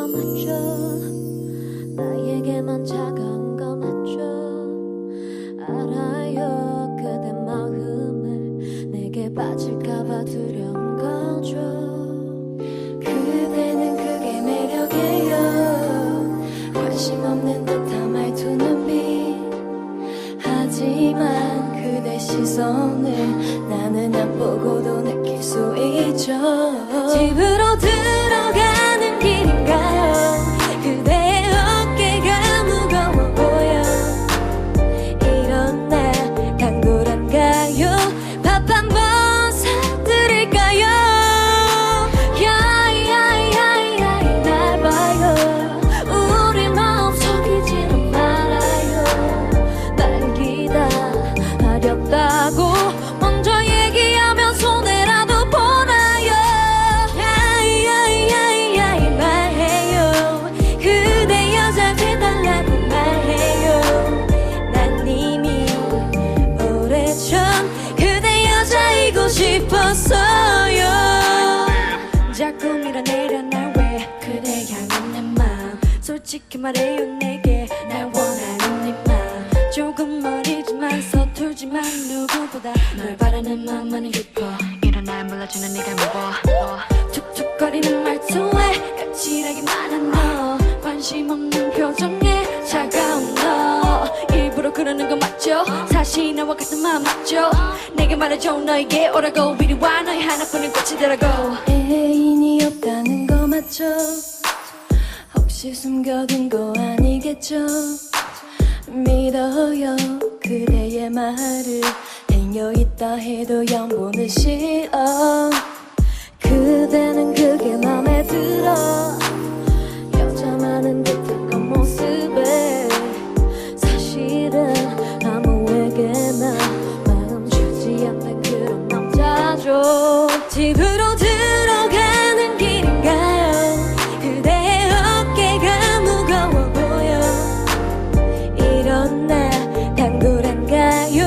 거 맞죠? 나에게만 차가운 거 맞죠? 알아요 그대 마음을 내게 빠질까봐 두려운 거죠. 그대는 그게 매력이에요. 관심 없는 듯한 말투 눈빛. 하지만 그대 시선을 나는 안 보고도 느낄 수 있죠. 집으로 들어가는 길인가요? 그대의 어깨가 무거워 보여. 이런 날 당돌한가요? 밥 한 번 사드릴까요? 야야야야 날 봐요. 우리 마음 속이지는 말아요. 날 기다렸다고 먼저 얘기하면 손해라도 보나요? 야야야야 말해요. 그대 여자 돼달라고 말해요. 난 이미 오래전 그대 여자이고 싶었어요. 자꾸 밀어내려 날 왜 그대 향한 내 맘. 솔직히 말해요 내게 날 원하는 네 맘. 조금 어리지만 서툴지만 누구보다 널 바라는 마음만은 깊어. 이런 날 몰라주는 네가 무거워. 툭툭거리는 말투에 까칠하게 말한 너. 관심 없는 표정에 차가운 너. 일부러 그러는 거 맞죠? 사실 나와 같은 마음 맞죠? 내게 말해줘 너에게 오라고. 이리 와 너의 하나뿐인 꽃이더라고. 애인이 없다는 거 맞죠? 혹시 숨겨둔 거 아니겠죠? 믿어요 그대의 말을. 행여 있다 해도 영혼은 싫어. 그대는 그게 맘에 들어. 여자 많은 듯한 겉모습에 사실은 아무에게나 마음 주지 않는 그런 남자죠. 집으로 들어가는 길인가요? 그대의 어깨가 무거워 보여. 이런 날 당돌한가요?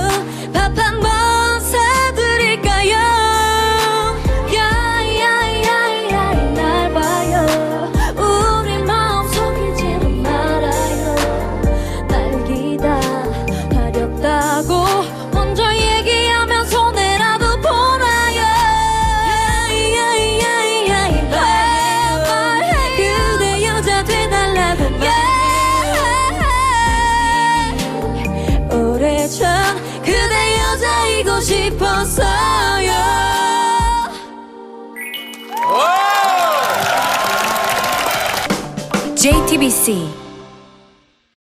밥 한 번 사드릴까요? 야야야야 날 봐요. 우리 마음 속이지는 말아요. 날 기다렸다고 먼저 얘기하면 손해라도 보나요? 야야야야 말해요. 그대 여자 돼달라고 오래전 그대 여자이고 싶었어요. JTBC